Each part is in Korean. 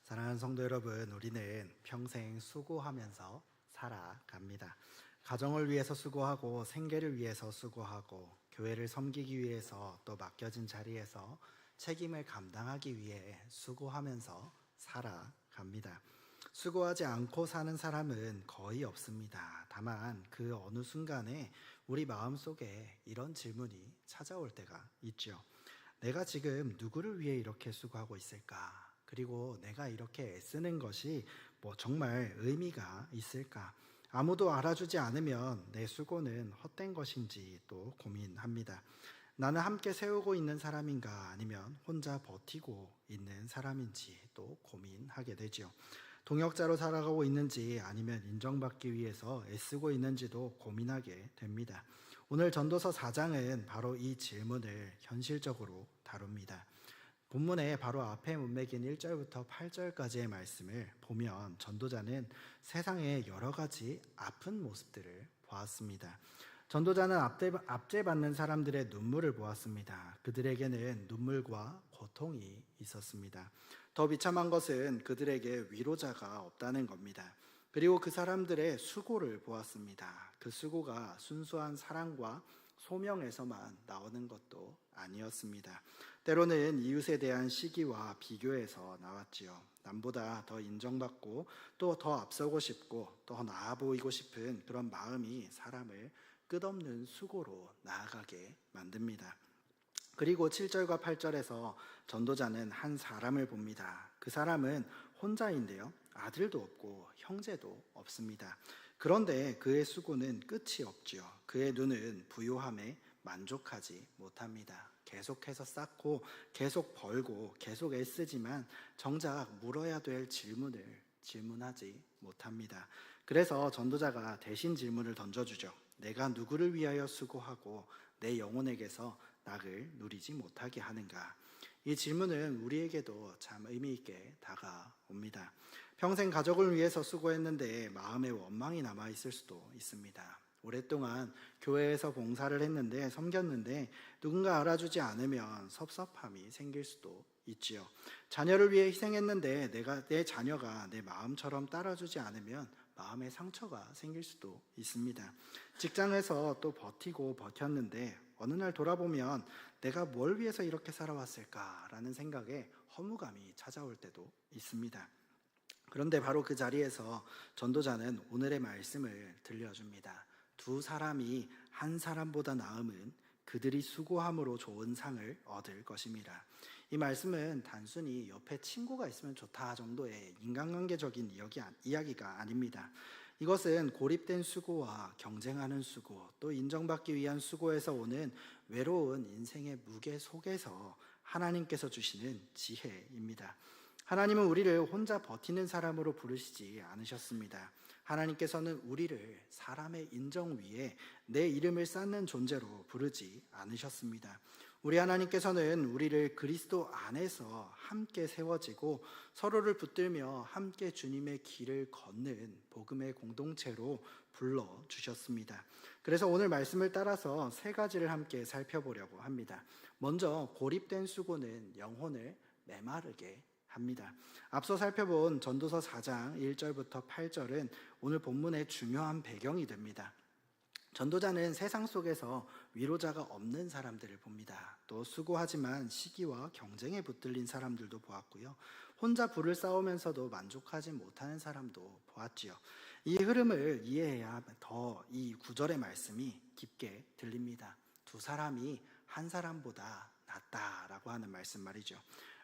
사랑하는 성도 여러분, 우리는 평생 수고하면서 살아갑니다. 가정을 위해서 수고하고 생계를 위해서 수고하고 교회를 섬기기 위해서 또 맡겨진 자리에서 책임을 감당하기 위해 수고하면서 살아갑니다. 수고하지 않고 사는 사람은 거의 없습니다. 다만 그 어느 순간에 우리 마음속에 이런 질문이 찾아올 때가 있죠. 내가 지금 누구를 위해 이렇게 수고하고 있을까? 그리고 내가 이렇게 애쓰는 것이 정말 의미가 있을까? 아무도 알아주지 않으면 내 수고는 헛된 것인지 또 고민합니다. 나는 함께 세우고 있는 사람인가 아니면 혼자 버티고 있는 사람인지 또 고민하게 되죠. 동역자로 살아가고 있는지 아니면 인정받기 위해서 애쓰고 있는지도 고민하게 됩니다. 오늘 전도서 4장은 바로 이 질문을 현실적으로 다룹니다. 본문의 바로 앞에 문맥인 1절부터 8절까지의 말씀을 보면 전도자는 세상의 여러 가지 아픈 모습들을 보았습니다. 전도자는 압제받는 사람들의 눈물을 보았습니다. 그들에게는 눈물과 고통이 있었습니다. 더 비참한 것은 그들에게 위로자가 없다는 겁니다. 그리고 그 사람들의 수고를 보았습니다. 그 수고가 순수한 사랑과 소명에서만 나오는 것도 아니었습니다. 때로는 이웃에 대한 시기와 비교에서 나왔지요. 남보다 더 인정받고 또 더 앞서고 싶고 더 나아 보이고 싶은 그런 마음이 사람을 끝없는 수고로 나아가게 만듭니다. 그리고 7절과 8절에서 전도자는 한 사람을 봅니다. 그 사람은 혼자인데요. 아들도 없고 형제도 없습니다. 그런데 그의 수고는 끝이 없지요. 그의 눈은 부요함에 만족하지 못합니다. 계속해서 쌓고 계속 벌고 계속 애쓰지만 정작 물어야 될 질문을 질문하지 못합니다. 그래서 전도자가 대신 질문을 던져주죠. 내가 누구를 위하여 수고하고 내 영혼에게서 낙을 누리지 못하게 하는가? 이 질문은 우리에게도 참 의미 있게 다가옵니다. 평생 가족을 위해서 수고했는데 마음에 원망이 남아있을 수도 있습니다. 오랫동안 교회에서 봉사를 했는데 섬겼는데 누군가 알아주지 않으면 섭섭함이 생길 수도 있지요. 자녀를 위해 희생했는데 내 자녀가 내 마음처럼 따라주지 않으면 마음의 상처가 생길 수도 있습니다. 직장에서 또 버티고 버텼는데 어느 날 돌아보면 내가 뭘 위해서 이렇게 살아왔을까라는 생각에 허무감이 찾아올 때도 있습니다. 그런데 바로 그 자리에서 전도자는 오늘의 말씀을 들려줍니다. 두 사람이 한 사람보다 나음은 그들이 수고함으로 좋은 상을 얻을 것입니다. 이 말씀은 단순히 옆에 친구가 있으면 좋다 정도의 인간관계적인 이야기가 아닙니다. 이것은 고립된 수고와 경쟁하는 수고, 또 인정받기 위한 수고에서 오는 외로운 인생의 무게 속에서 하나님께서 주시는 지혜입니다. 하나님은 우리를 혼자 버티는 사람으로 부르시지 않으셨습니다. 하나님께서는 우리를 사람의 인정 위에 내 이름을 쌓는 존재로 부르지 않으셨습니다. 우리 하나님께서는 우리를 그리스도 안에서 함께 세워지고 서로를 붙들며 함께 주님의 길을 걷는 복음의 공동체로 불러주셨습니다. 그래서 오늘 말씀을 따라서 세 가지를 함께 살펴보려고 합니다. 먼저 고립된 수고는 영혼을 메마르게 합니다. 앞서 살펴본 전도서 4장 1절부터 8절은 오늘 본문의 중요한 배경이 됩니다. 전도자는 세상 속에서 위로자가 없는 사람들을 봅니다. 또 수고하지만 시기와 경쟁에 붙들린 사람들도 보았고요. 혼자 부를 싸우면서도 만족하지 못하는 사람도 보았지요. 이 흐름을 이해해야 더 이 구절의 말씀이 깊게 들립니다. 두 사람이 한 사람보다 낫다라고 하는 말씀 말이죠.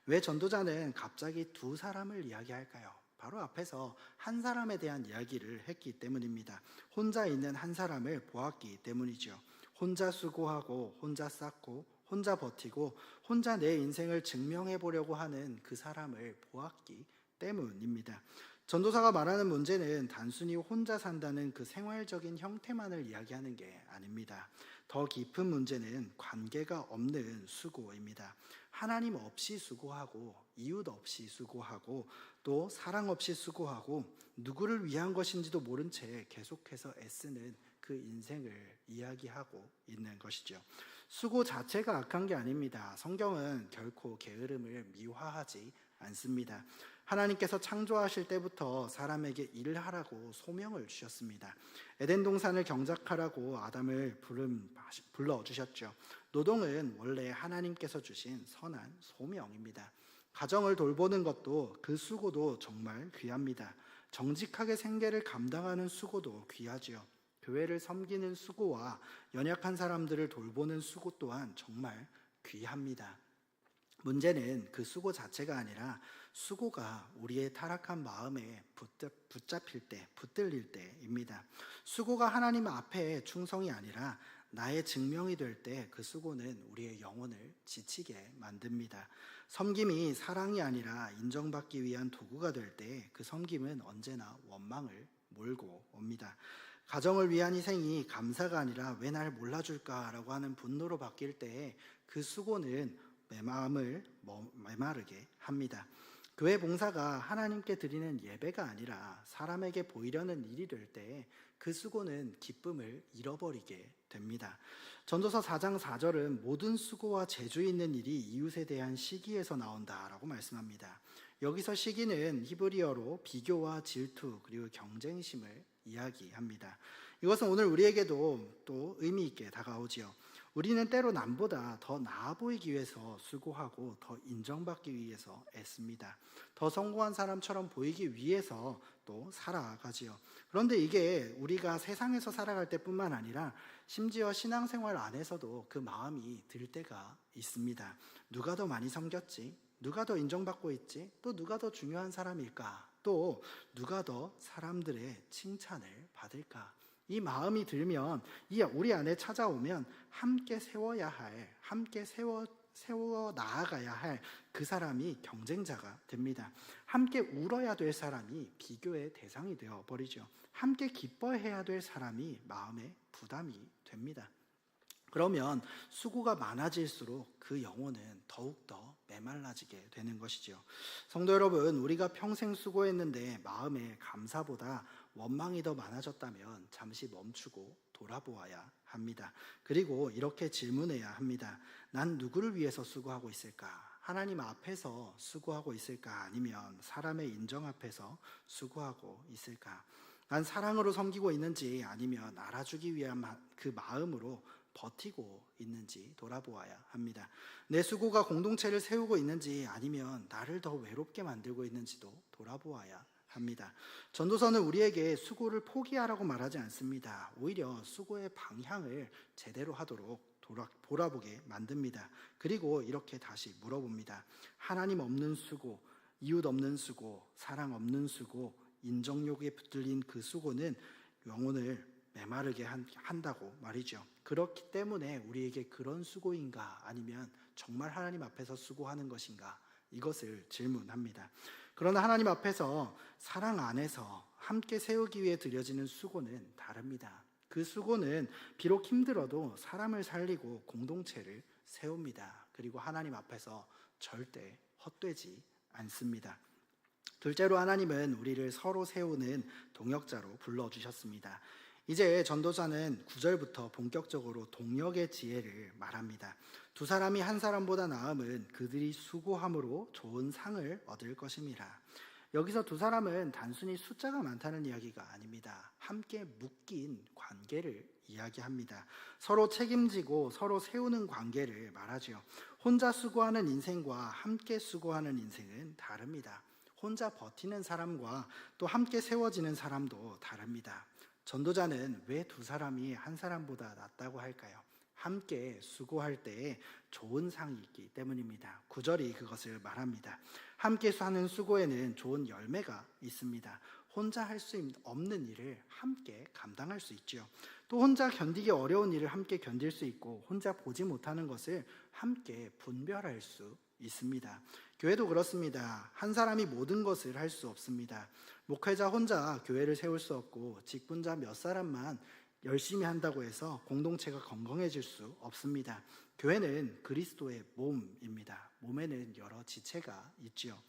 왜 전도자는 갑자기 두 사람을 이야기할까요? 바로 앞에서 한 사람에 대한 이야기를 했기 때문입니다. 혼자 있는 한 사람을 보았기 때문이죠. 혼자 수고하고 혼자 쌓고 혼자 버티고 혼자 내 인생을 증명해 보려고 하는 그 사람을 보았기 때문입니다. 전도사가 말하는 문제는 단순히 혼자 산다는 그 생활적인 형태만을 이야기하는 게 아닙니다. 더 깊은 문제는 관계가 없는 수고입니다. 하나님 없이 수고하고 이웃 없이 수고하고 또 사랑 없이 수고하고 누구를 위한 것인지도 모른 채 계속해서 애쓰는 그 인생을 이야기하고 있는 것이죠. 수고 자체가 악한 게 아닙니다. 성경은 결코 게으름을 미화하지 않습니다. 하나님께서 창조하실 때부터 사람에게 일을 하라고 소명을 주셨습니다. 에덴 동산을 경작하라고 아담을 불러주셨죠. 노동은 원래 하나님께서 주신 선한 소명입니다. 가정을 돌보는 것도 그 수고도 정말 귀합니다. 정직하게 생계를 감당하는 수고도 귀하지요. 교회를 섬기는 수고와 연약한 사람들을 돌보는 수고 또한 정말 귀합니다. 문제는 그 수고 자체가 아니라 수고가 우리의 타락한 마음에 붙잡힐 때, 붙들릴 때입니다. 수고가 하나님 앞에 충성이 아니라 나의 증명이 될 때 그 수고는 우리의 영혼을 지치게 만듭니다. 섬김이 사랑이 아니라 인정받기 위한 도구가 될 때 그 섬김은 언제나 원망을 몰고 옵니다. 가정을 위한 희생이 감사가 아니라 왜 날 몰라줄까라고 하는 분노로 바뀔 때 그 수고는 내 마음을 메마르게 합니다. 교회 봉사가 하나님께 드리는 예배가 아니라 사람에게 보이려는 일이 될 때 그 수고는 기쁨을 잃어버리게 됩니다. 전도서 4장 4절은 모든 수고와 재주 있는 일이 이웃에 대한 시기에서 나온다라고 말씀합니다. 여기서 시기는 히브리어로 비교와 질투 그리고 경쟁심을 이야기합니다. 이것은 오늘 우리에게도 또 의미 있게 다가오지요. 우리는 때로 남보다 더 나아 보이기 위해서 수고하고 더 인정받기 위해서 애씁니다. 더 성공한 사람처럼 보이기 위해서 또 살아가지요. 그런데 이게 우리가 세상에서 살아갈 때뿐만 아니라 심지어 신앙생활 안에서도 그 마음이 들 때가 있습니다. 누가 더 많이 섬겼지? 누가 더 인정받고 있지? 또 누가 더 중요한 사람일까? 또 누가 더 사람들의 칭찬을 받을까? 이 마음이 들면, 우리 안에 찾아오면 함께 세워야 할, 함께 세워 나아가야 할 그 사람이 경쟁자가 됩니다. 함께 울어야 될 사람이 비교의 대상이 되어버리죠. 함께 기뻐해야 될 사람이 마음의 부담이 됩니다. 그러면 수고가 많아질수록 그 영혼은 더욱더 메말라지게 되는 것이죠. 성도 여러분, 우리가 평생 수고했는데 마음에 감사보다 원망이 더 많아졌다면 잠시 멈추고 돌아보아야 합니다. 그리고 이렇게 질문해야 합니다. 난 누구를 위해서 수고하고 있을까? 하나님 앞에서 수고하고 있을까? 아니면 사람의 인정 앞에서 수고하고 있을까? 난 사랑으로 섬기고 있는지 아니면 알아주기 위한 그 마음으로 버티고 있는지 돌아보아야 합니다. 내 수고가 공동체를 세우고 있는지 아니면 나를 더 외롭게 만들고 있는지도 돌아보아야 합니다. 전도서는 우리에게 수고를 포기하라고 말하지 않습니다. 오히려 수고의 방향을 제대로 하도록 돌아보게 만듭니다. 그리고 이렇게 다시 물어봅니다. 하나님 없는 수고, 이웃 없는 수고, 사랑 없는 수고, 인정욕에 붙들린 그 수고는 영혼을 메마르게 한다고 말이죠. 그렇기 때문에 우리에게 그런 수고인가 아니면 정말 하나님 앞에서 수고하는 것인가 이것을 질문합니다. 그러나 하나님 앞에서 사랑 안에서 함께 세우기 위해 드려지는 수고는 다릅니다. 그 수고는 비록 힘들어도 사람을 살리고 공동체를 세웁니다. 그리고 하나님 앞에서 절대 헛되지 않습니다. 둘째로 하나님은 우리를 서로 세우는 동역자로 불러주셨습니다. 이제 전도자는 9절부터 본격적으로 동역의 지혜를 말합니다. 두 사람이 한 사람보다 나음은 그들이 수고함으로 좋은 상을 얻을 것임이라. 여기서 두 사람은 단순히 숫자가 많다는 이야기가 아닙니다. 함께 묶인 관계를 이야기합니다. 서로 책임지고 서로 세우는 관계를 말하죠. 혼자 수고하는 인생과 함께 수고하는 인생은 다릅니다. 혼자 버티는 사람과 또 함께 세워지는 사람도 다릅니다. 전도자는 왜 두 사람이 한 사람보다 낫다고 할까요? 함께 수고할 때에 좋은 상이 있기 때문입니다. 9절이 그것을 말합니다. 함께 하는 수고에는 좋은 열매가 있습니다. 혼자 할 수 없는 일을 함께 감당할 수 있죠. 또 혼자 견디기 어려운 일을 함께 견딜 수 있고 혼자 보지 못하는 것을 함께 분별할 수 있습니다. 교회도 그렇습니다. 한 사람이 모든 것을 할 수 없습니다. 목회자 혼자 교회를 세울 수 없고 직분자 몇 사람만 열심히 한다고 해서 공동체가 건강해질 수 없습니다. 교회는 그리스도의 몸입니다. 몸에는 여러 지체가 있지요.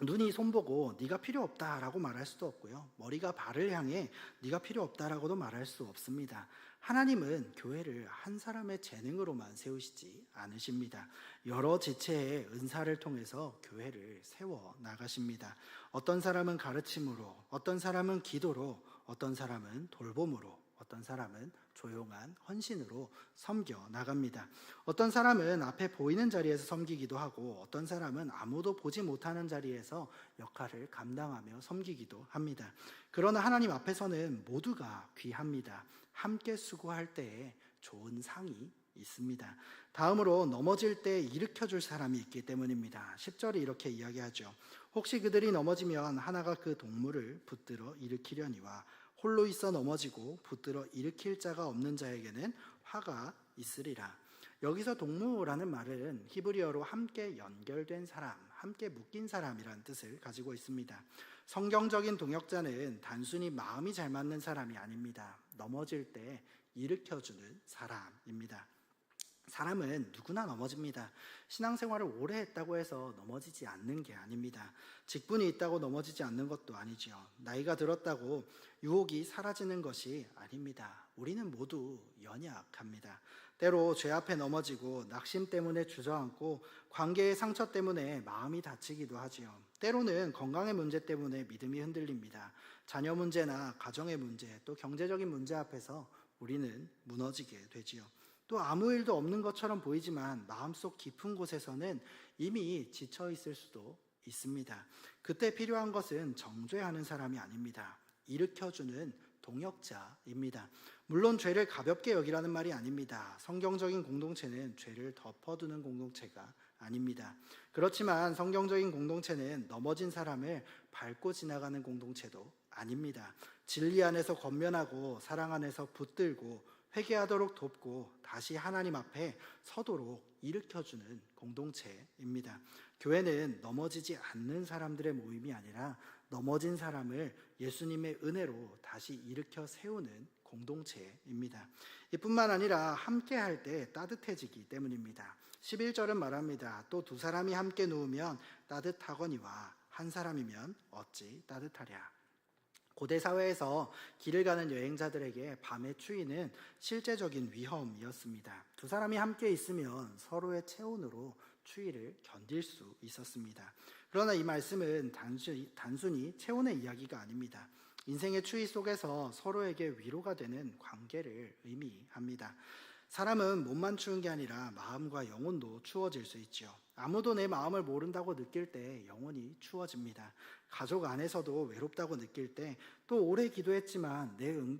눈이 손 보고 네가 필요 없다라고 말할 수도 없고요. 머리가 발을 향해 네가 필요 없다라고도 말할 수 없습니다. 하나님은 교회를 한 사람의 재능으로만 세우시지 않으십니다. 여러 지체의 은사를 통해서 교회를 세워 나가십니다. 어떤 사람은 가르침으로, 어떤 사람은 기도로, 어떤 사람은 돌봄으로, 어떤 사람은 조용한 헌신으로 섬겨 나갑니다. 어떤 사람은 앞에 보이는 자리에서 섬기기도 하고, 어떤 사람은 아무도 보지 못하는 자리에서 역할을 감당하며 섬기기도 합니다. 그러나 하나님 앞에서는 모두가 귀합니다. 함께 수고할 때에 좋은 상이 있습니다. 다음으로 넘어질 때 일으켜줄 사람이 있기 때문입니다. 10절에 이렇게 이야기하죠. 혹시 그들이 넘어지면 하나가 그 동물을 붙들어 일으키려니와 홀로 있어 넘어지고 붙들어 일으킬 자가 없는 자에게는 화가 있으리라. 여기서 동무라는 말은 히브리어로 함께 연결된 사람, 함께 묶인 사람이라는 뜻을 가지고 있습니다. 성경적인 동역자는 단순히 마음이 잘 맞는 사람이 아닙니다. 넘어질 때 일으켜주는 사람입니다. 사람은 누구나 넘어집니다. 신앙생활을 오래 했다고 해서 넘어지지 않는 게 아닙니다. 직분이 있다고 넘어지지 않는 것도 아니죠. 나이가 들었다고 유혹이 사라지는 것이 아닙니다. 우리는 모두 연약합니다. 때로 죄 앞에 넘어지고 낙심 때문에 주저앉고 관계의 상처 때문에 마음이 다치기도 하지요. 때로는 건강의 문제 때문에 믿음이 흔들립니다. 자녀 문제나 가정의 문제, 또 경제적인 문제 앞에서 우리는 무너지게 되지요. 또 아무 일도 없는 것처럼 보이지만 마음속 깊은 곳에서는 이미 지쳐 있을 수도 있습니다. 그때 필요한 것은 정죄하는 사람이 아닙니다. 일으켜주는 동역자입니다. 물론 죄를 가볍게 여기라는 말이 아닙니다. 성경적인 공동체는 죄를 덮어두는 공동체가 아닙니다. 그렇지만 성경적인 공동체는 넘어진 사람을 밟고 지나가는 공동체도 아닙니다. 진리 안에서 권면하고 사랑 안에서 붙들고 회개하도록 돕고 다시 하나님 앞에 서도록 일으켜주는 공동체입니다. 교회는 넘어지지 않는 사람들의 모임이 아니라 넘어진 사람을 예수님의 은혜로 다시 일으켜 세우는 공동체입니다. 이뿐만 아니라 함께 할 때 따뜻해지기 때문입니다. 11절은 말합니다. 또 두 사람이 함께 누우면 따뜻하거니와 한 사람이면 어찌 따뜻하랴. 고대 사회에서 길을 가는 여행자들에게 밤의 추위는 실제적인 위험이었습니다. 두 사람이 함께 있으면 서로의 체온으로 추위를 견딜 수 있었습니다. 그러나 이 말씀은 단순히 체온의 이야기가 아닙니다. 인생의 추위 속에서 서로에게 위로가 되는 관계를 의미합니다. 사람은 몸만 추운 게 아니라 마음과 영혼도 추워질 수 있죠. 아무도 내 마음을 모른다고 느낄 때 영혼이 추워집니다. 가족 안에서도 외롭다고 느낄 때, 또 오래 기도했지만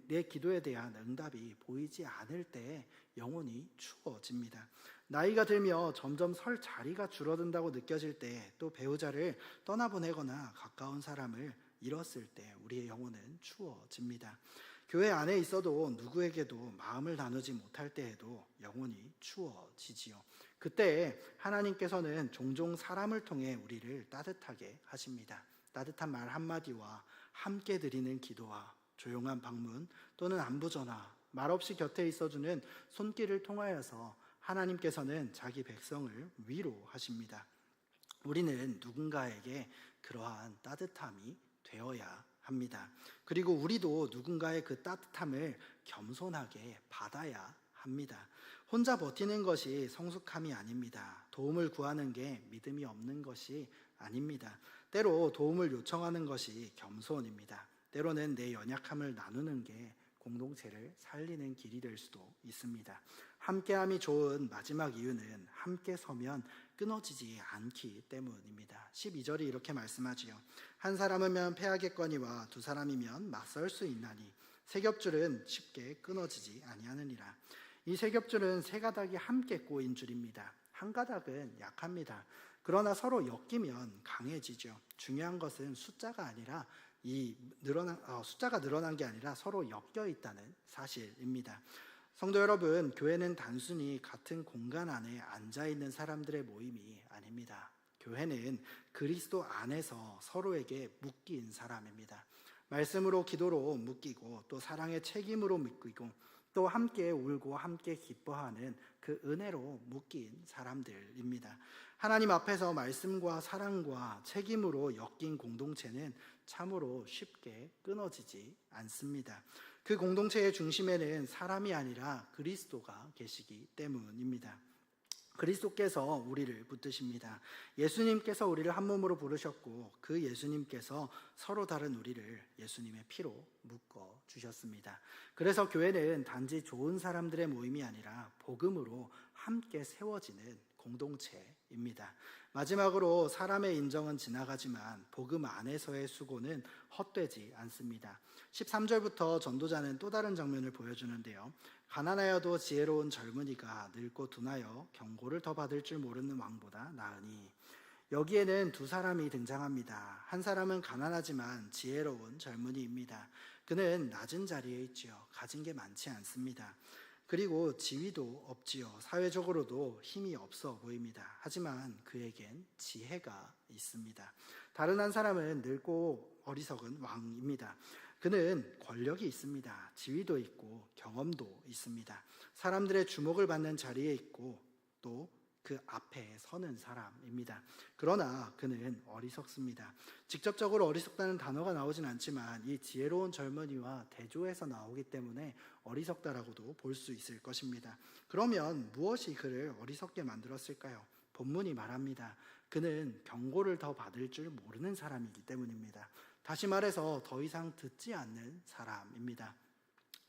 내 기도에 대한 응답이 보이지 않을 때 영혼이 추워집니다. 나이가 들며 점점 설 자리가 줄어든다고 느껴질 때, 또 배우자를 떠나보내거나 가까운 사람을 잃었을 때 우리의 영혼은 추워집니다. 교회 안에 있어도 누구에게도 마음을 나누지 못할 때에도 영혼이 추워지지요. 그때 하나님께서는 종종 사람을 통해 우리를 따뜻하게 하십니다. 따뜻한 말 한마디와 함께 드리는 기도와 조용한 방문 또는 안부전화, 말없이 곁에 있어주는 손길을 통하여서 하나님께서는 자기 백성을 위로하십니다. 우리는 누군가에게 그러한 따뜻함이 되어야 합니다. 그리고 우리도 누군가의 그 따뜻함을 겸손하게 받아야 합니다. 혼자 버티는 것이 성숙함이 아닙니다. 도움을 구하는 게 믿음이 없는 것이 아닙니다. 때로 도움을 요청하는 것이 겸손입니다. 때로는 내 연약함을 나누는 게 공동체를 살리는 길이 될 수도 있습니다. 함께함이 좋은 마지막 이유는 함께 서면 끊어지지 않기 때문입니다. 12절이 이렇게 말씀하지요. 한 사람이면 패하겠거니와 두 사람이면 맞설 수 있나니 세 겹줄은 쉽게 끊어지지 아니하느니라. 이 세 겹줄은 세 가닥이 함께 꼬인 줄입니다. 한 가닥은 약합니다. 그러나 서로 엮이면 강해지죠. 중요한 것은 숫자가 아니라 숫자가 늘어난 게 아니라 서로 엮여 있다는 사실입니다. 성도 여러분, 교회는 단순히 같은 공간 안에 앉아 있는 사람들의 모임이 아닙니다. 교회는 그리스도 안에서 서로에게 묶인 사람입니다. 말씀으로 기도로 묶이고 또 사랑의 책임으로 묶이고 또 함께 울고 함께 기뻐하는 그 은혜로 묶인 사람들입니다. 하나님 앞에서 말씀과 사랑과 책임으로 엮인 공동체는 참으로 쉽게 끊어지지 않습니다. 그 공동체의 중심에는 사람이 아니라 그리스도가 계시기 때문입니다. 그리스도께서 우리를 붙드십니다. 예수님께서 우리를 한 몸으로 부르셨고 그 예수님께서 서로 다른 우리를 예수님의 피로 묶어 주셨습니다. 그래서 교회는 단지 좋은 사람들의 모임이 아니라 복음으로 함께 세워지는 공동체입니다. 마지막으로 사람의 인정은 지나가지만 복음 안에서의 수고는 헛되지 않습니다. 13절부터 전도자는 또 다른 장면을 보여주는데요. 가난하여도 지혜로운 젊은이가 늙고 둔하여 경고를 더 받을 줄 모르는 왕보다 나으니. 여기에는 두 사람이 등장합니다. 한 사람은 가난하지만 지혜로운 젊은이입니다. 그는 낮은 자리에 있지요. 가진 게 많지 않습니다. 그리고 지위도 없지요. 사회적으로도 힘이 없어 보입니다. 하지만 그에겐 지혜가 있습니다. 다른 한 사람은 늙고 어리석은 왕입니다. 그는 권력이 있습니다. 지위도 있고 경험도 있습니다. 사람들의 주목을 받는 자리에 있고 또 그 앞에 서는 사람입니다. 그러나 그는 어리석습니다. 직접적으로 어리석다는 단어가 나오진 않지만 이 지혜로운 젊은이와 대조해서 나오기 때문에 어리석다라고도 볼 수 있을 것입니다. 그러면 무엇이 그를 어리석게 만들었을까요? 본문이 말합니다. 그는 경고를 더 받을 줄 모르는 사람이기 때문입니다. 다시 말해서 더 이상 듣지 않는 사람입니다.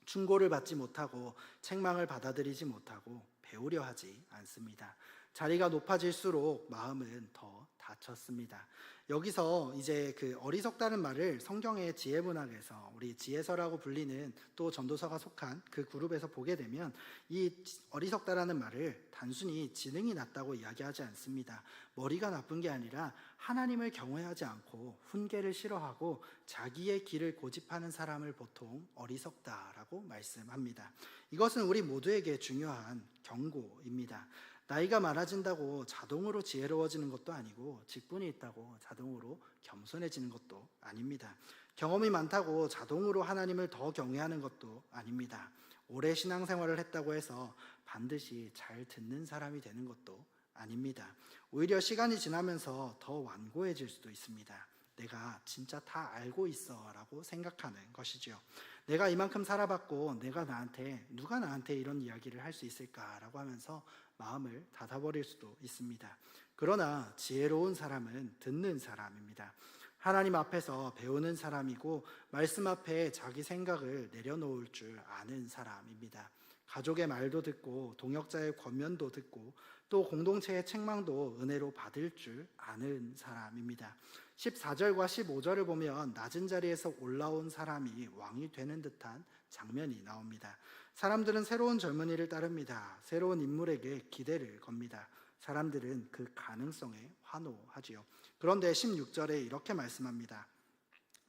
충고를 받지 못하고 책망을 받아들이지 못하고 배우려 하지 않습니다. 자리가 높아질수록 마음은 더 닫혔습니다. 여기서 이제 그 어리석다는 말을 성경의 지혜문학에서 우리 지혜서라고 불리는 또 전도서가 속한 그 그룹에서 보게 되면 이 어리석다라는 말을 단순히 지능이 낮다고 이야기하지 않습니다. 머리가 나쁜 게 아니라 하나님을 경외하지 않고 훈계를 싫어하고 자기의 길을 고집하는 사람을 보통 어리석다라고 말씀합니다. 이것은 우리 모두에게 중요한 경고입니다. 나이가 많아진다고 자동으로 지혜로워지는 것도 아니고 직분이 있다고 자동으로 겸손해지는 것도 아닙니다. 경험이 많다고 자동으로 하나님을 더 경외하는 것도 아닙니다. 오래 신앙생활을 했다고 해서 반드시 잘 듣는 사람이 되는 것도 아닙니다. 오히려 시간이 지나면서 더 완고해질 수도 있습니다. 내가 진짜 다 알고 있어 라고 생각하는 것이죠. 내가 이만큼 살아봤고 누가 나한테 이런 이야기를 할 수 있을까라고 하면서 마음을 닫아버릴 수도 있습니다. 그러나 지혜로운 사람은 듣는 사람입니다. 하나님 앞에서 배우는 사람이고 말씀 앞에 자기 생각을 내려놓을 줄 아는 사람입니다. 가족의 말도 듣고 동역자의 권면도 듣고 또 공동체의 책망도 은혜로 받을 줄 아는 사람입니다. 14절과 15절을 보면 낮은 자리에서 올라온 사람이 왕이 되는 듯한 장면이 나옵니다. 사람들은 새로운 젊은이를 따릅니다. 새로운 인물에게 기대를 겁니다. 사람들은 그 가능성에 환호하지요. 그런데 16절에 이렇게 말씀합니다.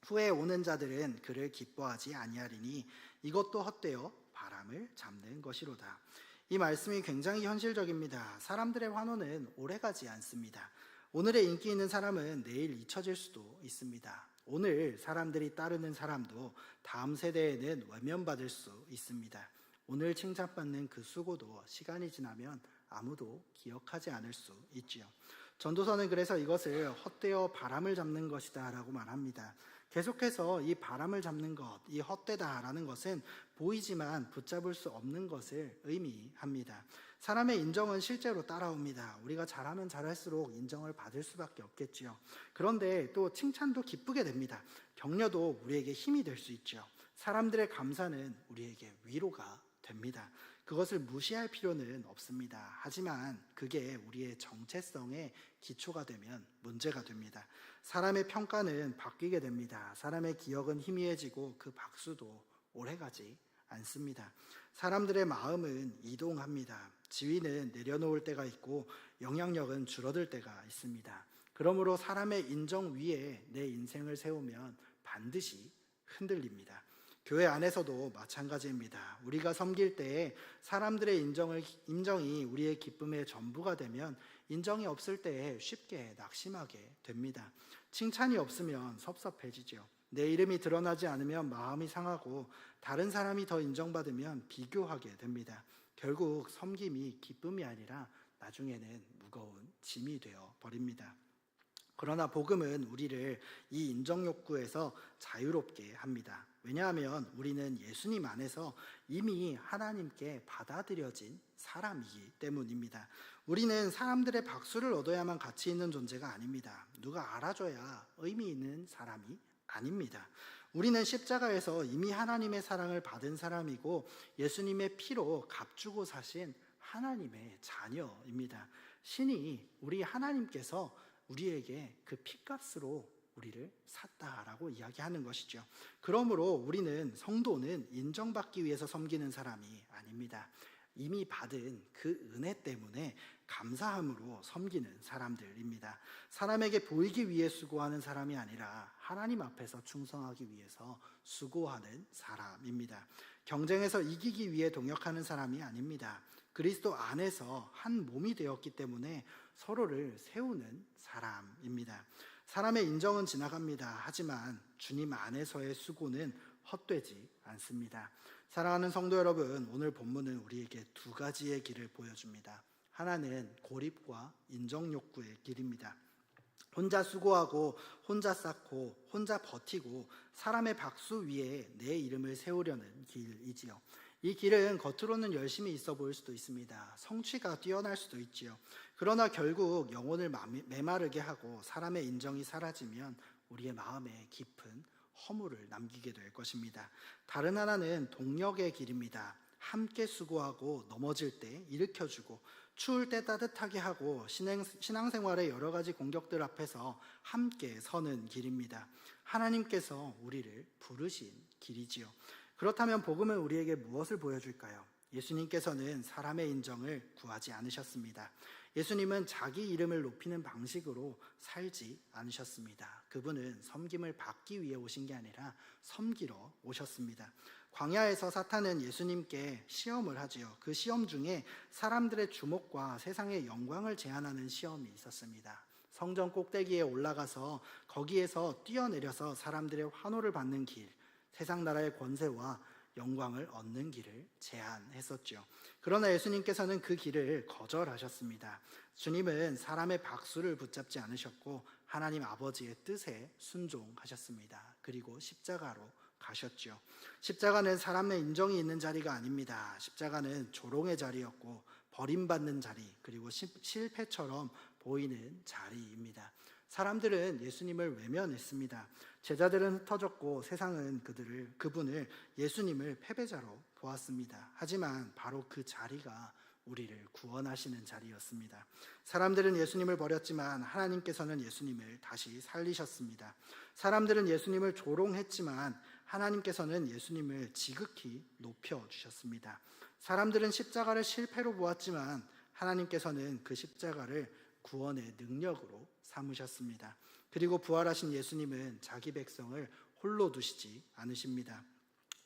후에 오는 자들은 그를 기뻐하지 아니하리니 이것도 헛되어 바람을 잡는 것이로다. 이 말씀이 굉장히 현실적입니다. 사람들의 환호는 오래가지 않습니다. 오늘의 인기 있는 사람은 내일 잊혀질 수도 있습니다. 오늘 사람들이 따르는 사람도 다음 세대에는 외면받을 수 있습니다. 오늘 칭찬받는 그 수고도 시간이 지나면 아무도 기억하지 않을 수 있지요. 전도서는 그래서 이것을 헛되어 바람을 잡는 것이다 라고 말합니다. 계속해서 이 바람을 잡는 것, 이 헛되다라는 것은 보이지만 붙잡을 수 없는 것을 의미합니다. 사람의 인정은 실제로 따라옵니다. 우리가 잘하면 잘할수록 인정을 받을 수밖에 없겠지요. 그런데 또 칭찬도 기쁘게 됩니다. 격려도 우리에게 힘이 될 수 있죠. 사람들의 감사는 우리에게 위로가 됩니다. 그것을 무시할 필요는 없습니다. 하지만 그게 우리의 정체성의 기초가 되면 문제가 됩니다. 사람의 평가는 바뀌게 됩니다. 사람의 기억은 희미해지고 그 박수도 오래가지 않습니다. 사람들의 마음은 이동합니다. 지위는 내려놓을 때가 있고 영향력은 줄어들 때가 있습니다. 그러므로 사람의 인정 위에 내 인생을 세우면 반드시 흔들립니다. 교회 안에서도 마찬가지입니다. 우리가 섬길 때에 사람들의 인정이 우리의 기쁨의 전부가 되면 인정이 없을 때에 쉽게 낙심하게 됩니다. 칭찬이 없으면 섭섭해지죠. 내 이름이 드러나지 않으면 마음이 상하고 다른 사람이 더 인정받으면 비교하게 됩니다. 결국 섬김이 기쁨이 아니라 나중에는 무거운 짐이 되어 버립니다. 그러나 복음은 우리를 이 인정 욕구에서 자유롭게 합니다. 왜냐하면 우리는 예수님 안에서 이미 하나님께 받아들여진 사람이기 때문입니다. 우리는 사람들의 박수를 얻어야만 가치 있는 존재가 아닙니다. 누가 알아줘야 의미 있는 사람이 아닙니다. 우리는 십자가에서 이미 하나님의 사랑을 받은 사람이고 예수님의 피로 값주고 사신 하나님의 자녀입니다. 신이 우리 하나님께서 우리에게 그 피값으로 우리를 샀다라고 이야기하는 것이죠. 그러므로 우리는 성도는 인정받기 위해서 섬기는 사람이 아닙니다. 이미 받은 그 은혜 때문에 감사함으로 섬기는 사람들입니다. 사람에게 보이기 위해 수고하는 사람이 아니라 하나님 앞에서 충성하기 위해서 수고하는 사람입니다. 경쟁에서 이기기 위해 동역하는 사람이 아닙니다. 그리스도 안에서 한 몸이 되었기 때문에 서로를 세우는 사람입니다. 사람의 인정은 지나갑니다. 하지만 주님 안에서의 수고는 헛되지 않습니다. 사랑하는 성도 여러분, 오늘 본문은 우리에게 두 가지의 길을 보여줍니다. 하나는 고립과 인정 욕구의 길입니다. 혼자 수고하고 혼자 쌓고 혼자 버티고 사람의 박수 위에 내 이름을 세우려는 길이지요. 이 길은 겉으로는 열심히 있어 보일 수도 있습니다. 성취가 뛰어날 수도 있지요. 그러나 결국 영혼을 메마르게 하고 사람의 인정이 사라지면 우리의 마음에 깊은 허물을 남기게 될 것입니다. 다른 하나는 동력의 길입니다. 함께 수고하고 넘어질 때 일으켜주고 추울 때 따뜻하게 하고 신앙생활의 여러 가지 공격들 앞에서 함께 서는 길입니다. 하나님께서 우리를 부르신 길이지요. 그렇다면 복음은 우리에게 무엇을 보여줄까요? 예수님께서는 사람의 인정을 구하지 않으셨습니다. 예수님은 자기 이름을 높이는 방식으로 살지 않으셨습니다. 그분은 섬김을 받기 위해 오신 게 아니라 섬기러 오셨습니다. 광야에서 사탄은 예수님께 시험을 하지요. 그 시험 중에 사람들의 주목과 세상의 영광을 제한하는 시험이 있었습니다. 성전 꼭대기에 올라가서 거기에서 뛰어내려서 사람들의 환호를 받는 길, 세상 나라의 권세와 영광을 얻는 길을 제안했었죠. 그러나 예수님께서는 그 길을 거절하셨습니다. 주님은 사람의 박수를 붙잡지 않으셨고 하나님 아버지의 뜻에 순종하셨습니다. 그리고 십자가로 가셨죠. 십자가는 사람의 인정이 있는 자리가 아닙니다. 십자가는 조롱의 자리였고 버림받는 자리, 그리고 실패처럼 보이는 자리입니다. 사람들은 예수님을 외면했습니다. 제자들은 흩어졌고 세상은 그분을 예수님을 패배자로 보았습니다. 하지만 바로 그 자리가 우리를 구원하시는 자리였습니다. 사람들은 예수님을 버렸지만 하나님께서는 예수님을 다시 살리셨습니다. 사람들은 예수님을 조롱했지만 하나님께서는 예수님을 지극히 높여주셨습니다. 사람들은 십자가를 실패로 보았지만 하나님께서는 그 십자가를 구원의 능력으로 삼으셨습니다. 그리고 부활하신 예수님은 자기 백성을 홀로 두시지 않으십니다.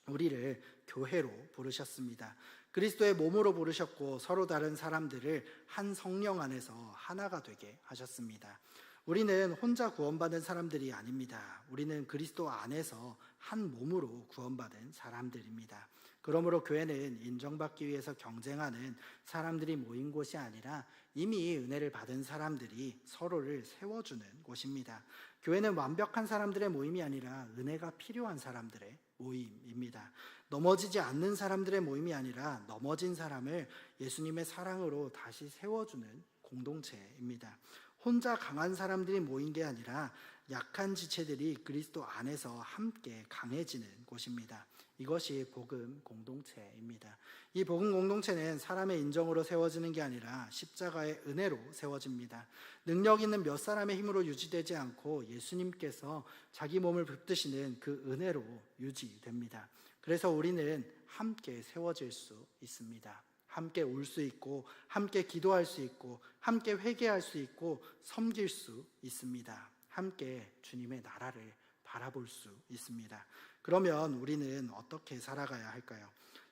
우리를 교회로 부르셨습니다. 그리스도의 몸으로 부르셨고 서로 다른 사람들을 한 성령 안에서 하나가 되게 하셨습니다. 우리는 혼자 구원받은 사람들이 아닙니다. 우리는 그리스도 안에서 한 몸으로 구원받은 사람들입니다. 그러므로 교회는 인정받기 위해서 경쟁하는 사람들이 모인 곳이 아니라 이미 은혜를 받은 사람들이 서로를 세워주는 곳입니다. 교회는 완벽한 사람들의 모임이 아니라 은혜가 필요한 사람들의 모임입니다. 넘어지지 않는 사람들의 모임이 아니라 넘어진 사람을 예수님의 사랑으로 다시 세워주는 공동체입니다. 혼자 강한 사람들이 모인 게 아니라 약한 지체들이 그리스도 안에서 함께 강해지는 곳입니다. 이것이 복음 공동체입니다. 이 복음 공동체는 사람의 인정으로 세워지는 게 아니라 십자가의 은혜로 세워집니다. 능력 있는 몇 사람의 힘으로 유지되지 않고 예수님께서 자기 몸을 붙드시는 그 은혜로 유지됩니다. 그래서 우리는 함께 세워질 수 있습니다. 함께 울 수 있고 함께 기도할 수 있고 함께 회개할 수 있고 섬길 수 있습니다. 함께 주님의 나라를 바라볼 수 있습니다. 그러면 우리는 어떻게 살아가야 할까요?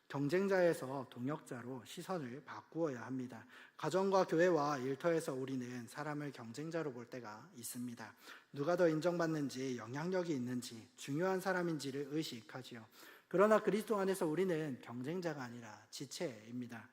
경쟁자에서 동역자로 시선을 바꾸어야 합니다. 가정과 교회와 일터에서 우리는 사람을 경쟁자로 볼 때가 있습니다. 누가 더 인정받는지, 영향력이 있는지, 중요한 사람인지를 의식하지요. 그러나 그리스도 안에서 우리는 경쟁자가 아니라 지체입니다.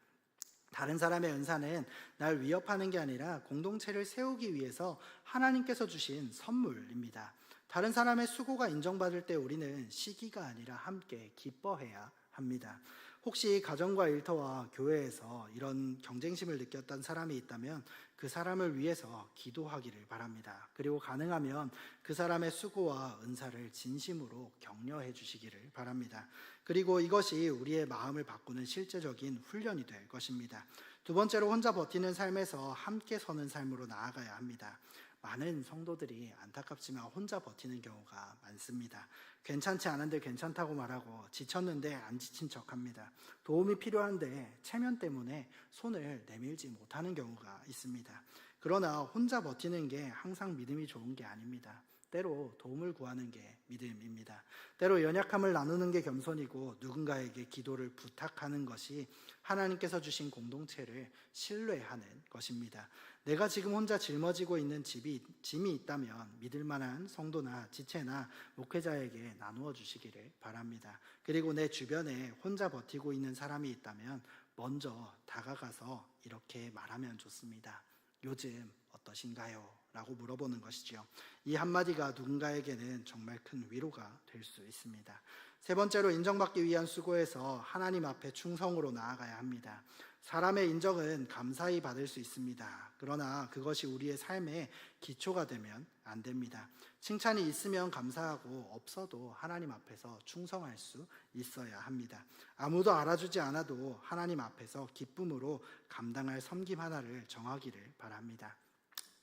다른 사람의 은사는 날 위협하는 게 아니라 공동체를 세우기 위해서 하나님께서 주신 선물입니다. 다른 사람의 수고가 인정받을 때 우리는 시기가 아니라 함께 기뻐해야 합니다. 혹시 가정과 일터와 교회에서 이런 경쟁심을 느꼈던 사람이 있다면 그 사람을 위해서 기도하기를 바랍니다. 그리고 가능하면 그 사람의 수고와 은사를 진심으로 격려해 주시기를 바랍니다. 그리고 이것이 우리의 마음을 바꾸는 실제적인 훈련이 될 것입니다. 두 번째로 혼자 버티는 삶에서 함께 서는 삶으로 나아가야 합니다. 많은 성도들이 안타깝지만 혼자 버티는 경우가 많습니다. 괜찮지 않은데 괜찮다고 말하고 지쳤는데 안 지친 척합니다. 도움이 필요한데 체면 때문에 손을 내밀지 못하는 경우가 있습니다. 그러나 혼자 버티는 게 항상 믿음이 좋은 게 아닙니다. 때로 도움을 구하는 게 믿음입니다. 때로 연약함을 나누는 게 겸손이고 누군가에게 기도를 부탁하는 것이 하나님께서 주신 공동체를 신뢰하는 것입니다. 내가 지금 혼자 짊어지고 있는 짐이 있다면 믿을 만한 성도나 지체나 목회자에게 나누어 주시기를 바랍니다. 그리고 내 주변에 혼자 버티고 있는 사람이 있다면 먼저 다가가서 이렇게 말하면 좋습니다. 요즘 어떠신가요? 라고 물어보는 것이죠. 이 한마디가 누군가에게는 정말 큰 위로가 될 수 있습니다. 세 번째로 인정받기 위한 수고에서 하나님 앞에 충성으로 나아가야 합니다. 사람의 인정은 감사히 받을 수 있습니다. 그러나 그것이 우리의 삶의 기초가 되면 안 됩니다. 칭찬이 있으면 감사하고 없어도 하나님 앞에서 충성할 수 있어야 합니다. 아무도 알아주지 않아도 하나님 앞에서 기쁨으로 감당할 섬김 하나를 정하기를 바랍니다.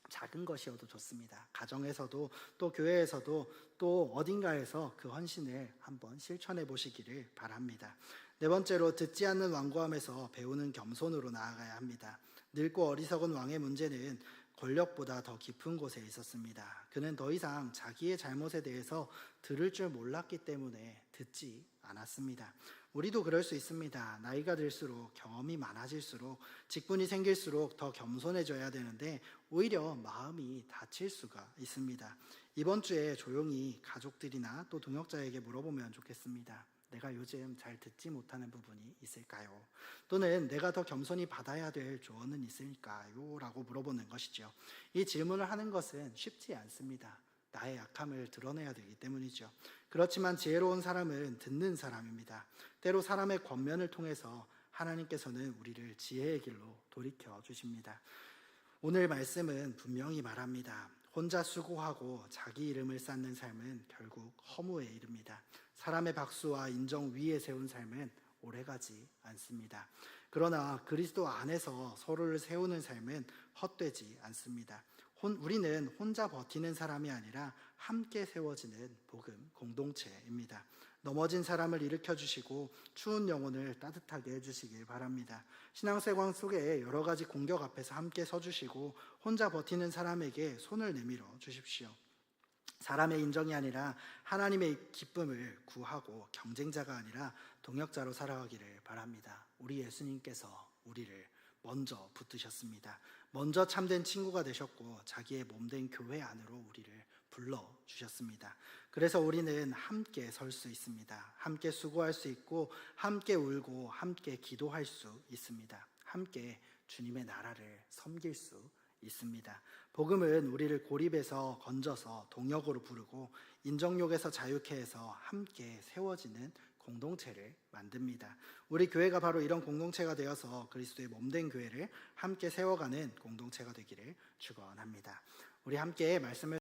작은 것이어도 좋습니다. 가정에서도 또 교회에서도 또 어딘가에서 그 헌신을 한번 실천해 보시기를 바랍니다. 네 번째로 듣지 않는 완고함에서 배우는 겸손으로 나아가야 합니다. 늙고 어리석은 왕의 문제는 권력보다 더 깊은 곳에 있었습니다. 그는 더 이상 자기의 잘못에 대해서 들을 줄 몰랐기 때문에 듣지 않았습니다. 우리도 그럴 수 있습니다. 나이가 들수록 경험이 많아질수록 직분이 생길수록 더 겸손해져야 되는데 오히려 마음이 다칠 수가 있습니다. 이번 주에 조용히 가족들이나 또 동역자에게 물어보면 좋겠습니다. 내가 요즘 잘 듣지 못하는 부분이 있을까요? 또는 내가 더 겸손히 받아야 될 조언은 있을까요? 라고 물어보는 것이죠. 이 질문을 하는 것은 쉽지 않습니다. 나의 약함을 드러내야 되기 때문이죠. 그렇지만 지혜로운 사람은 듣는 사람입니다. 때로 사람의 권면을 통해서 하나님께서는 우리를 지혜의 길로 돌이켜 주십니다. 오늘 말씀은 분명히 말합니다. 혼자 수고하고 자기 이름을 쌓는 삶은 결국 허무에 이릅니다. 사람의 박수와 인정 위에 세운 삶은 오래가지 않습니다. 그러나 그리스도 안에서 서로를 세우는 삶은 헛되지 않습니다. 우리는 혼자 버티는 사람이 아니라 함께 세워지는 복음 공동체입니다. 넘어진 사람을 일으켜 주시고 추운 영혼을 따뜻하게 해주시길 바랍니다. 신앙생활 속에 여러 가지 공격 앞에서 함께 서주시고 혼자 버티는 사람에게 손을 내밀어 주십시오. 사람의 인정이 아니라 하나님의 기쁨을 구하고 경쟁자가 아니라 동역자로 살아가기를 바랍니다. 우리 예수님께서 우리를 먼저 붙드셨습니다. 먼저 참된 친구가 되셨고 자기의 몸된 교회 안으로 우리를 불러주셨습니다. 그래서 우리는 함께 설 수 있습니다. 함께 수고할 수 있고 함께 울고 함께 기도할 수 있습니다. 함께 주님의 나라를 섬길 수 있습니다. 복음은 우리를 고립에서 건져서 동역으로 부르고 인정욕에서 자유케 해서 함께 세워지는 공동체를 만듭니다. 우리 교회가 바로 이런 공동체가 되어서 그리스도의 몸된 교회를 함께 세워가는 공동체가 되기를 축원합니다. 우리 함께 말씀을